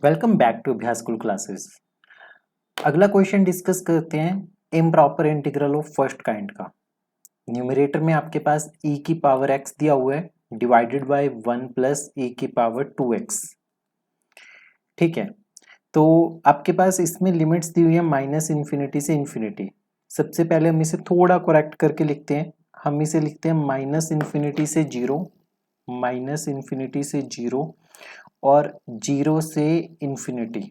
Welcome back to अभ्यास school classes. अगला question discuss करते हैं improper integral of first kind का। न्यूमरेटर में आपके पास e की पावर x दिया हुआ है डिवाइडेड बाय 1 प्लस e की पावर 2x। ठीक है, तो आपके पास इसमें लिमिट्स दी हुई है माइनस इन्फिनिटी से इन्फिनिटी। सबसे पहले हम इसे थोड़ा करेक्ट करके लिखते हैं। हम इसे लिखते हैं माइनस इन्फिनिटी से जीरो, माइनस इन्फिनिटी से जीरो और जीरो से इन्फिनिटी।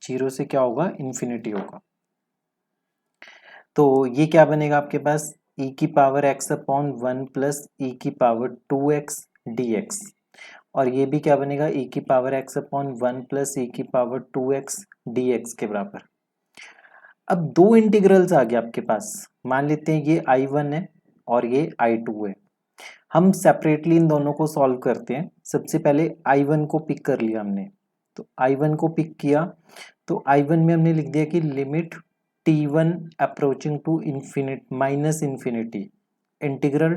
जीरो से क्या होगा, इन्फिनिटी होगा। तो ये क्या बनेगा आपके पास e की power x upon 1 plus e की पावर 2x dx, और ये भी क्या बनेगा e की power x upon 1 plus e की पावर 2x dx के बराबर। अब दो इंटीग्रल्स आ गए आपके पास। मान लेते हैं ये I1 है और ये I2 है। हम सेपरेटली इन दोनों को सॉल्व करते हैं। सबसे पहले I1 को पिक कर लिया हमने, तो I1 को पिक किया तो I1 में हमने लिख दिया कि limit T1 approaching to infinity minus infinity integral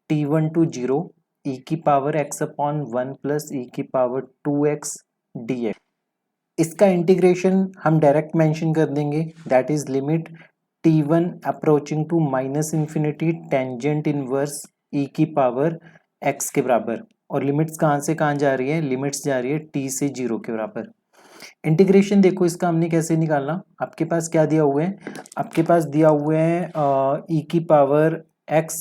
T1 to zero e की power x upon 1 plus e की पावर 2x dx। इसका इंटीग्रेशन हम डायरेक्ट मेंशन कर देंगे, that is limit T1 approaching to minus infinity tangent inverse e की power x के बराबर। और लिमिट्स कहाँ से कहाँ जा रही है, लिमिट्स जा रही है t से जीरो के बराबर। इंटीग्रेशन देखो इसका हमने कैसे निकालना। आपके पास क्या दिया हुआ है, आपके पास दिया हुआ है e की power x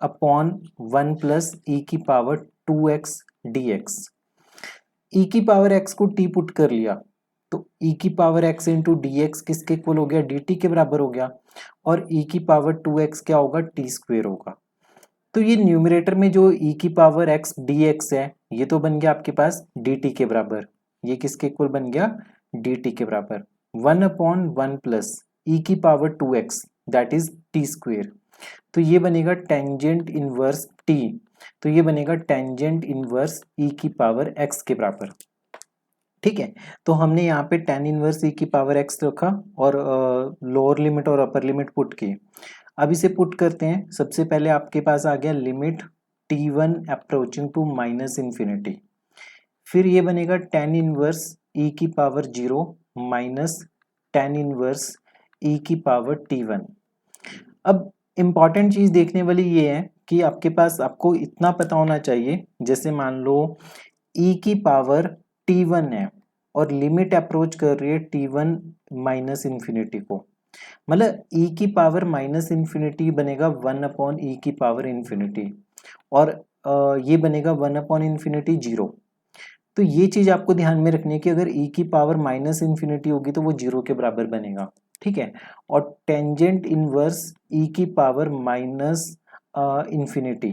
upon 1 plus e की पावर 2x dx। e की पावर x को t पुट कर लिया तो e की power x into D x किसके इक्वल हो गया, dt के बराबर हो गया। और e की पावर 2x क्या होगा, t स्क्वेयर होगा। तो ये न्यूमरेटर में जो e की पावर x dx है ये तो बन गया आपके पास dt के बराबर। ये किसके इक्वल बन गया, dt के बराबर। 1 अपॉन 1 प्लस e की power 2x that is t square. तो ये बनेगा टेंजेंट इनवर्स t, तो ये बनेगा टेंजेंट इनवर्स e की पावर x के बराबर। ठीक है, तो हमने यहाँ पे टेन इनवर्स e की पावर x रखा और लोअर लिमिट और अपर लिमिट पुट की। अब इसे पुट करते हैं। सबसे पहले आपके पास आ गया limit T1 approaching to minus infinity, फिर ये बनेगा टेन इनवर्स e की power zero minus tan inverse e की पावर T1। अब इम्पॉर्टेंट चीज देखने वाली ये है कि आपके पास आपको इतना पता होना चाहिए, जैसे मान लो e की पावर T1 है और लिमिट अप्रोच कर रही है T1 माइनस इन्फिनिटी को, मतलब e की पावर माइनस इन्फिनिटी बनेगा 1 अपॉन e की पावर इन्फिनिटी और ये बनेगा 1 अपॉन इन्फिनिटी जीरो। तो ये चीज आपको ध्यान में रखनी है कि अगर e की पावर माइनस इन्फिनिटी होगी तो वो जीरो के बराबर बनेगा। ठीक है, और टेंजेंट इनवर्स e की पावर माइनस इन्फिनिटी,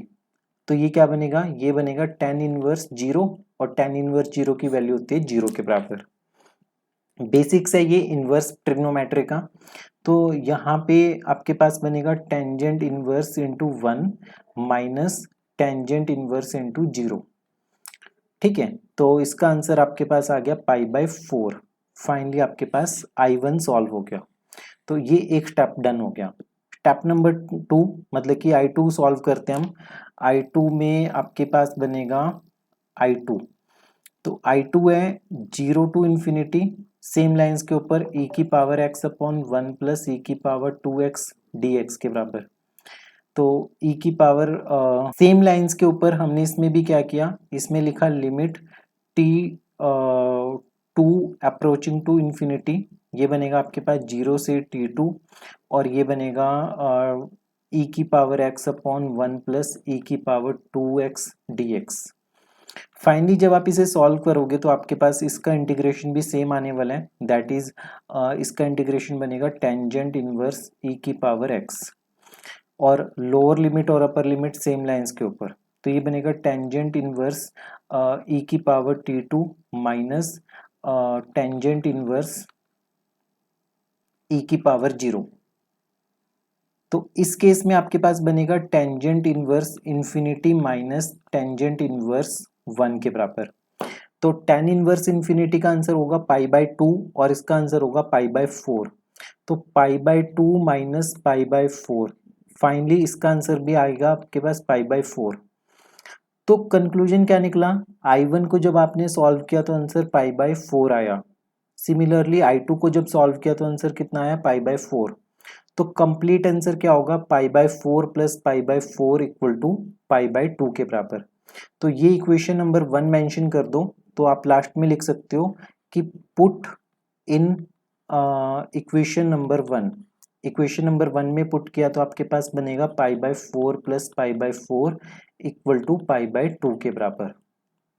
तो ये क्या बनेगा, ये बनेगा टेन इनवर्स जीरो और टेन इनवर्स जीरो की वैल्यू होती है जीरो के बराबर। बेसिक्स है ये इनवर्स ट्रिग्नोमेट्री का। तो यहाँ पे आपके पास बनेगा tangent inverse into 1 minus tangent inverse into zero. ठीक है, तो इसका आंसर आपके पास आ गया पाई बाय 4। फाइनली आपके पास I1 सॉल्व हो गया। तो ये एक स्टेप डन हो गया। स्टेप नंबर 2 मतलब कि I2 सॉल्व करते हैं हम। I2 में आपके पास बनेगा I2, तो I2 है zero to infinity, same lines के ऊपर e की power x upon 1 plus e की पावर 2x dx के बराबर। तो e की पावर सेम लाइंस के ऊपर हमने इसमें भी क्या किया, इसमें लिखा limit t to approaching to infinity, ये बनेगा आपके पास जीरो से t2 और ये बनेगा e की power x upon 1 plus e की पावर 2x dx। फाइनली जब आप इसे सॉल्व करोगे तो आपके पास इसका इंटीग्रेशन भी सेम आने वाला है, दैट इज इसका इंटीग्रेशन बनेगा टेंजेंट इनवर्स e की पावर x और लोअर लिमिट और अपर लिमिट सेम लाइंस के ऊपर, तो ये बनेगा टेंजेंट इनवर्स e की power t2 minus tangent inverse e की पावर जीरो। तो इस केस में आपके पास बनेगा tangent inverse infinity minus tangent inverse 1 के बराबर। तो टेन इनवर्स इन्फिनिटी का आंसर होगा पाई बाय 2 और इसका आंसर होगा पाई बाय 4। तो pi by 2 minus pi by 4, finally इसका आंसर भी आएगा आपके पास पाई बाय 4। तो कंक्लूजन क्या निकला, I1 को जब आपने सॉल्व किया तो आंसर पाई बाय 4 आया सिमिलरली I2 को जब सॉल्व किया तो आंसर कितना आया π/4। तो कंप्लीट आंसर क्या होगा π/4 प्लस π/4 इक्वल टू π/2 के बराबर। तो ये इक्वेशन नंबर 1 मेंशन कर दो। तो आप लास्ट में लिख सकते हो कि put in equation number 1, equation number 1 में पुट किया तो आपके पास बनेगा π/4 प्लस π/4 इक्वल टू π/2 के बराबर।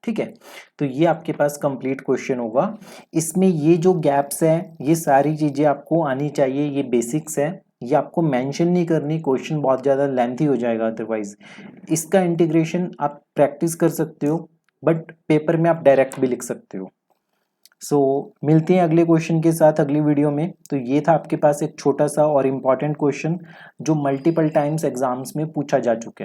ठीक है, तो ये आपके पास कंप्लीट क्वेश्चन होगा। इसमें ये जो गैप्स हैं ये सारी चीजें आपको आनी चाहिए, ये बेसिक्स है, ये आपको मेंशन नहीं करनी, क्वेश्चन बहुत ज़्यादा लेंथी हो जाएगा अदरवाइज। इसका इंटीग्रेशन आप प्रैक्टिस कर सकते हो, बट पेपर में आप डायरेक्ट भी लिख सकते हो। मिलते हैं अगले क्वेश्चन के साथ अगली वीडियो में। तो ये था आपके पास एक छोटा सा और इम्पॉर्टेंट क्वेश्चन जो मल्टीपल टाइम्स एग्जाम्स में पूछा जा चुका है।